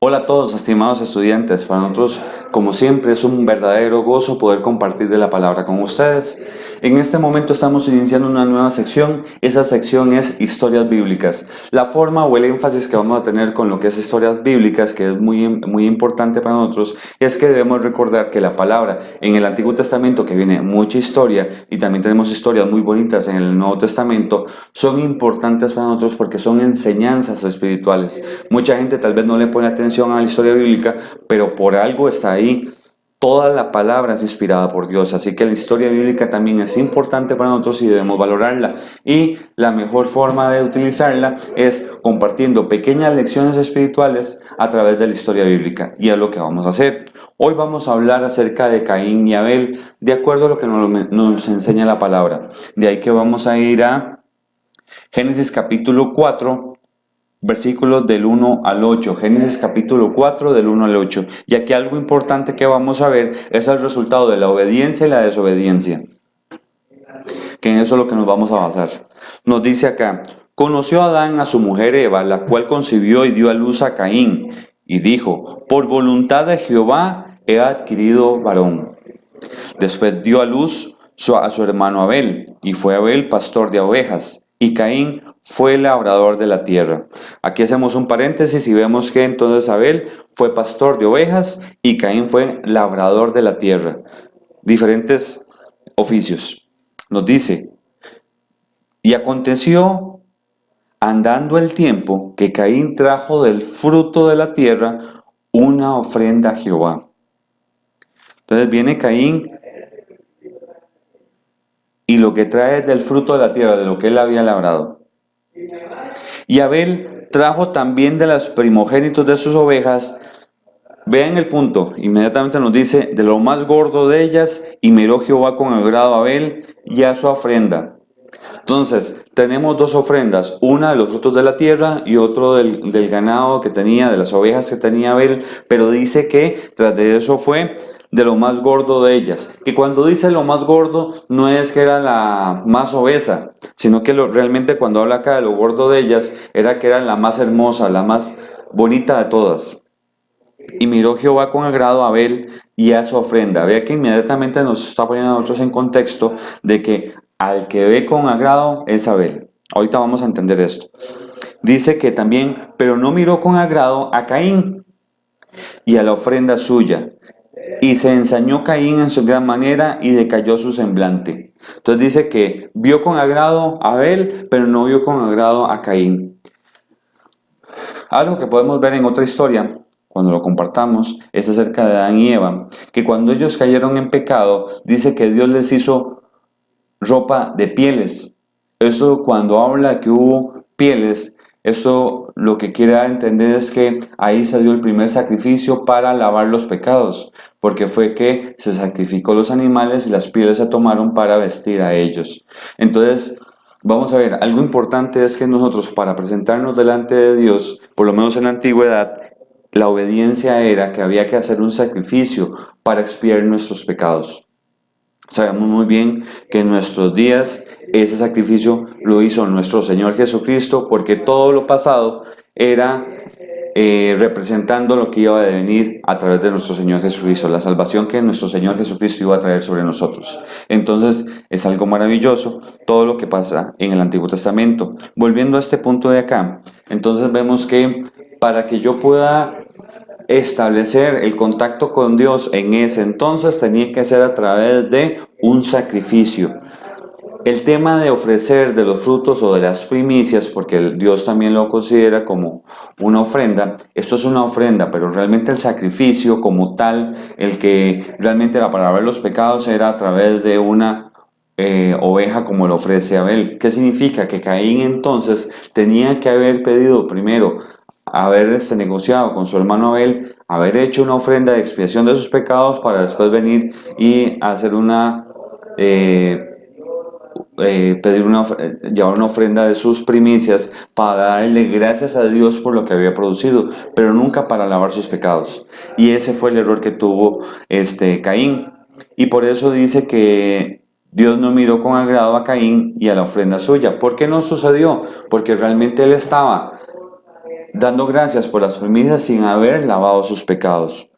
Hola a todos, estimados estudiantes. Para nosotros, como siempre, es un verdadero gozo poder compartir de la palabra con ustedes. En este momento estamos iniciando una nueva sección. Esa sección es historias bíblicas. La forma o el énfasis que vamos a tener con lo que es historias bíblicas, que es muy importante para nosotros, es que debemos recordar que la palabra en el Antiguo Testamento, que viene mucha historia, y también tenemos historias muy bonitas en el Nuevo Testamento, son importantes para nosotros porque son enseñanzas espirituales. Mucha gente tal vez no le pone atención a la historia bíblica, pero por algo está ahí. Toda la palabra es inspirada por Dios, así que la historia bíblica también es importante para nosotros y debemos valorarla. Y la mejor forma de utilizarla es compartiendo pequeñas lecciones espirituales a través de la historia bíblica. Y es lo que vamos a hacer. Hoy vamos a hablar acerca de Caín y Abel, de acuerdo a lo que nos enseña la palabra. De ahí que vamos a ir a Génesis capítulo 4. Versículos del 1 al 8, Génesis capítulo 4 del 1 al 8. Y aquí algo importante que vamos a ver es el resultado de la obediencia y la desobediencia, que en eso es lo que nos vamos a basar. Nos dice acá: conoció Adán a su mujer Eva, la cual concibió y dio a luz a Caín, y dijo: por voluntad de Jehová he adquirido varón. Después dio a luz a su hermano Abel, y fue Abel pastor de ovejas, y Caín fue labrador de la tierra. Aquí hacemos un paréntesis y vemos que entonces Abel fue pastor de ovejas y Caín fue labrador de la tierra. Diferentes oficios. Nos dice: y aconteció, andando el tiempo, que Caín trajo del fruto de la tierra una ofrenda a Jehová. Entonces viene Caín y lo que trae es del fruto de la tierra, de lo que él había labrado. Y Abel trajo también de los primogénitos de sus ovejas. Vean el punto, inmediatamente nos dice: de lo más gordo de ellas, y miró Jehová con agrado a Abel y a su ofrenda. Entonces, tenemos dos ofrendas, una de los frutos de la tierra y otro del ganado que tenía, de las ovejas que tenía Abel, pero dice que tras de eso fue de lo más gordo de ellas. Y cuando dice lo más gordo, no es que era la más obesa, sino que realmente cuando habla acá de lo gordo de ellas, era que era la más hermosa, la más bonita de todas. Y miró Jehová con agrado a Abel y a su ofrenda. Vea que inmediatamente nos está poniendo a nosotros en contexto de que al que ve con agrado es Abel. Ahorita vamos a entender esto. Dice que también, pero no miró con agrado a Caín y a la ofrenda suya. Y se ensañó Caín en su gran manera y decayó su semblante. Entonces dice que vio con agrado a Abel, pero no vio con agrado a Caín. Algo que podemos ver en otra historia, cuando lo compartamos, es acerca de Adán y Eva, que cuando ellos cayeron en pecado, dice que Dios les hizo ropa de pieles. Esto, cuando habla de que hubo pieles, eso lo que quiere dar a entender es que ahí se dio el primer sacrificio para lavar los pecados, porque fue que se sacrificó los animales y las pieles se tomaron para vestir a ellos. Entonces, vamos a ver, algo importante es que nosotros, para presentarnos delante de Dios, por lo menos en la antigüedad, la obediencia era que había que hacer un sacrificio para expiar nuestros pecados. Sabemos muy bien que en nuestros días ese sacrificio lo hizo nuestro Señor Jesucristo, porque todo lo pasado era representando lo que iba a venir a través de nuestro Señor Jesucristo, la salvación que nuestro Señor Jesucristo iba a traer sobre nosotros. Entonces es algo maravilloso todo lo que pasa en el Antiguo Testamento. Volviendo a este punto de acá, entonces vemos que para que yo pueda establecer el contacto con Dios en ese entonces tenía que ser a través de un sacrificio. El tema de ofrecer de los frutos o de las primicias, porque Dios también lo considera como una ofrenda, esto es una ofrenda, pero realmente el sacrificio como tal, el que realmente era para lavar los pecados, era a través de una oveja como lo ofrece Abel. ¿Qué significa? Que Caín entonces tenía que haber pedido primero, haber negociado con su hermano Abel, haber hecho una ofrenda de expiación de sus pecados para después venir y hacer llevar una ofrenda de sus primicias para darle gracias a Dios por lo que había producido, pero nunca para lavar sus pecados. Y ese fue el error que tuvo Caín. Y por eso dice que Dios no miró con agrado a Caín y a la ofrenda suya. ¿Por qué no sucedió? Porque realmente él estaba dando gracias por las primicias sin haber lavado sus pecados.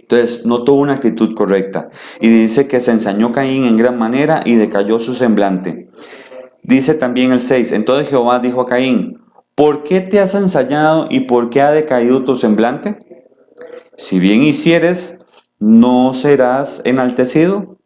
Entonces no tuvo una actitud correcta. Y dice que se ensañó Caín en gran manera y decayó su semblante. Dice también el 6, entonces Jehová dijo a Caín, ¿por qué te has ensañado y por qué ha decaído tu semblante? Si bien hicieres, ¿no serás enaltecido?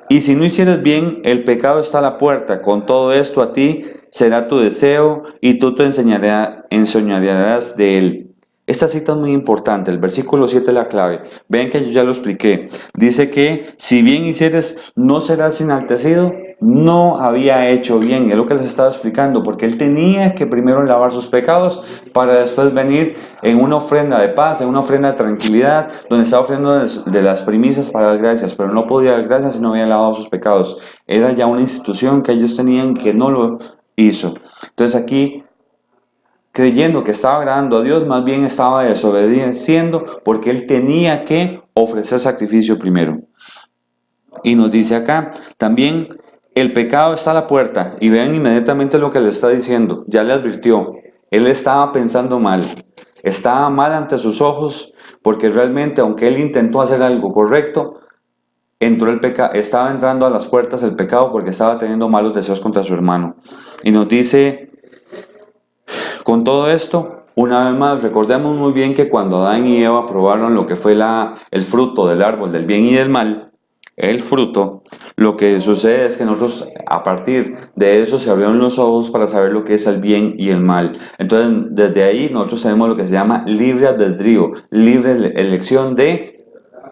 Y si no hicieres bien, el pecado está a la puerta. Con todo esto a ti será tu deseo y tú te ensoñarás de él. Esta cita es muy importante. El versículo 7 es la clave. Vean que yo ya lo expliqué. Dice que si bien hicieres, no serás enaltecido. No había hecho bien. Es lo que les estaba explicando. Porque él tenía que primero lavar sus pecados para después venir en una ofrenda de paz, en una ofrenda de tranquilidad, donde estaba ofreciendo de las primicias para dar gracias. Pero no podía dar gracias si no había lavado sus pecados. Era ya una institución que ellos tenían que no lo hizo. Entonces aquí, creyendo que estaba agradando a Dios, más bien estaba desobedeciendo porque él tenía que ofrecer sacrificio primero. Y nos dice acá, también el pecado está a la puerta. Y vean inmediatamente lo que le está diciendo. Ya le advirtió. Él estaba pensando mal. Estaba mal ante sus ojos porque realmente, aunque él intentó hacer algo correcto, estaba entrando a las puertas el pecado porque estaba teniendo malos deseos contra su hermano. Y nos dice, con todo esto, una vez más, recordemos muy bien que cuando Adán y Eva probaron lo que fue el fruto del árbol del bien y del mal, el fruto, lo que sucede es que nosotros a partir de eso se abrieron los ojos para saber lo que es el bien y el mal. Entonces, desde ahí nosotros tenemos lo que se llama libre albedrío, libre elección de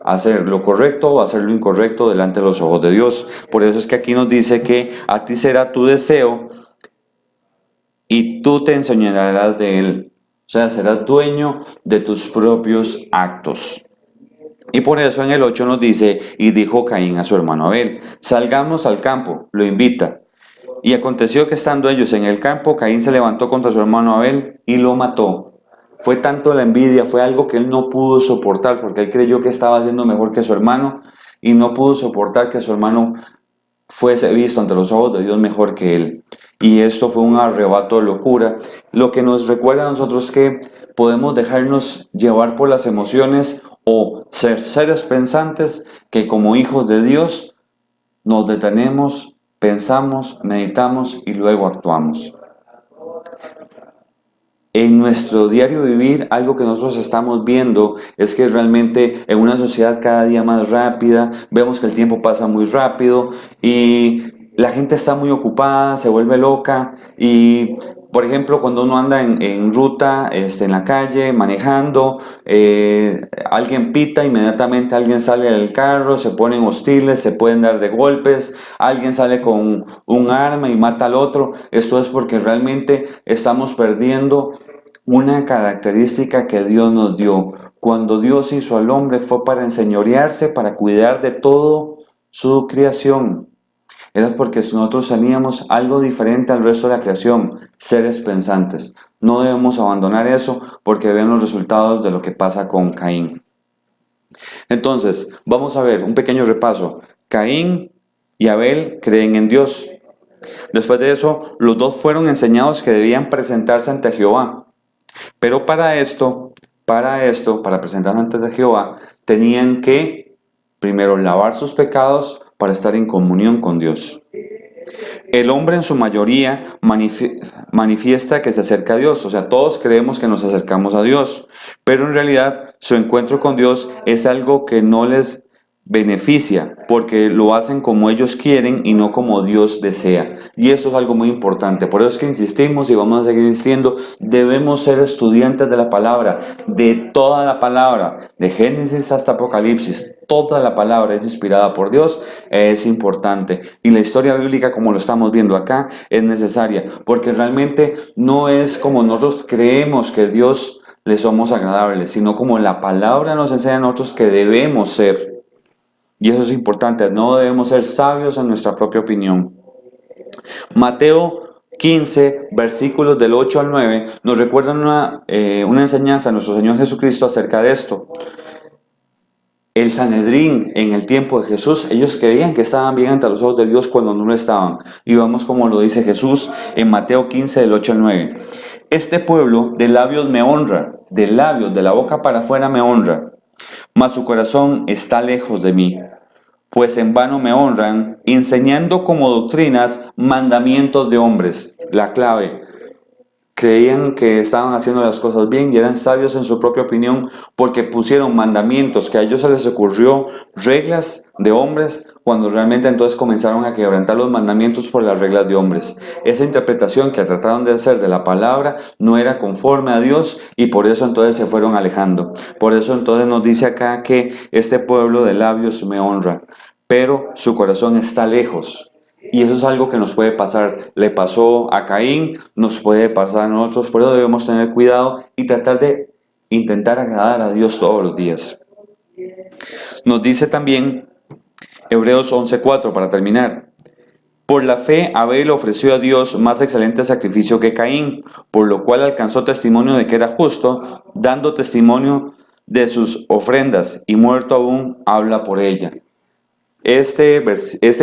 hacer lo correcto o hacer lo incorrecto delante de los ojos de Dios. Por eso es que aquí nos dice que a ti será tu deseo y tú te enseñarás de él. O sea, serás dueño de tus propios actos. Y por eso en el 8 nos dice, y dijo Caín a su hermano Abel, salgamos al campo, lo invita. Y aconteció que estando ellos en el campo, Caín se levantó contra su hermano Abel y lo mató. Fue tanto la envidia, fue algo que él no pudo soportar, porque él creyó que estaba haciendo mejor que su hermano, y no pudo soportar que su hermano fuese visto ante los ojos de Dios mejor que él. Y esto fue un arrebato de locura. Lo que nos recuerda a nosotros que podemos dejarnos llevar por las emociones o ser seres pensantes que como hijos de Dios nos detenemos, pensamos, meditamos y luego actuamos. En nuestro diario vivir, algo que nosotros estamos viendo es que realmente en una sociedad cada día más rápida, vemos que el tiempo pasa muy rápido y la gente está muy ocupada, se vuelve loca y, por ejemplo, cuando uno anda en ruta, en la calle, manejando, alguien pita, inmediatamente alguien sale del carro, se ponen hostiles, se pueden dar de golpes, alguien sale con un arma y mata al otro. Esto es porque realmente estamos perdiendo una característica que Dios nos dio. Cuando Dios hizo al hombre fue para enseñorearse, para cuidar de todo su creación. Era porque nosotros teníamos algo diferente al resto de la creación, seres pensantes. No debemos abandonar eso porque ven los resultados de lo que pasa con Caín. Entonces, vamos a ver un pequeño repaso. Caín y Abel creen en Dios. Después de eso, los dos fueron enseñados que debían presentarse ante Jehová. Pero para presentarse ante Jehová, tenían que primero lavar sus pecados para estar en comunión con Dios. El hombre en su mayoría manifiesta que se acerca a Dios, o sea, todos creemos que nos acercamos a Dios, pero en realidad su encuentro con Dios es algo que no les beneficia, porque lo hacen como ellos quieren y no como Dios desea. Y eso es algo muy importante. Por eso es que insistimos y vamos a seguir insistiendo, debemos ser estudiantes de la palabra, de toda la palabra, de Génesis hasta Apocalipsis. Toda la palabra es inspirada por Dios, es importante. Y la historia bíblica, como lo estamos viendo acá, es necesaria, porque realmente no es como nosotros creemos que Dios le somos agradables, sino como la palabra nos enseña a nosotros que debemos ser. Y eso es importante, no debemos ser sabios en nuestra propia opinión. Mateo 15, versículos del 8 al 9, nos recuerdan una enseñanza de nuestro Señor Jesucristo acerca de esto. El Sanedrín en el tiempo de Jesús, ellos creían que estaban bien ante los ojos de Dios cuando no lo estaban. Y vamos como lo dice Jesús en Mateo 15, del 8 al 9. Este pueblo de labios me honra, de labios, de la boca para afuera me honra, mas su corazón está lejos de mí. Pues en vano me honran, enseñando como doctrinas mandamientos de hombres. La clave. Creían que estaban haciendo las cosas bien y eran sabios en su propia opinión porque pusieron mandamientos que a ellos se les ocurrió, reglas de hombres, cuando realmente entonces comenzaron a quebrantar los mandamientos por las reglas de hombres. Esa interpretación que trataron de hacer de la palabra no era conforme a Dios y por eso entonces se fueron alejando. Por eso entonces nos dice acá que este pueblo de labios me honra, pero su corazón está lejos. Y eso es algo que nos puede pasar. Le pasó a Caín, nos puede pasar a nosotros. Por eso debemos tener cuidado y tratar de intentar agradar a Dios todos los días. Nos dice también Hebreos 11:4 para terminar. Por la fe Abel ofreció a Dios más excelente sacrificio que Caín, por lo cual alcanzó testimonio de que era justo, dando testimonio de sus ofrendas, y muerto aún habla por ella. Este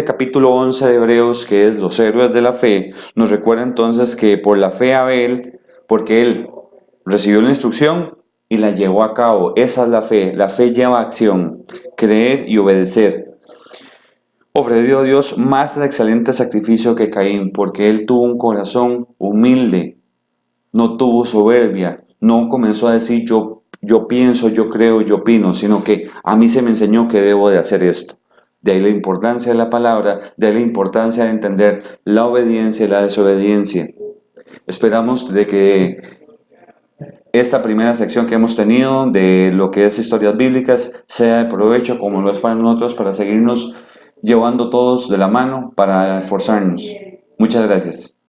capítulo 11 de Hebreos, que es los héroes de la fe, nos recuerda entonces que por la fe Abel, porque él recibió la instrucción y la llevó a cabo. Esa es la fe lleva acción, creer y obedecer. Ofreció a Dios más excelente sacrificio que Caín, porque él tuvo un corazón humilde, no tuvo soberbia, no comenzó a decir yo pienso, yo creo, yo opino, sino que a mí se me enseñó que debo de hacer esto. De ahí la importancia de la palabra, de ahí la importancia de entender la obediencia y la desobediencia. Esperamos de que esta primera sección que hemos tenido de lo que es historias bíblicas sea de provecho como lo es para nosotros, para seguirnos llevando todos de la mano, para esforzarnos. Muchas gracias.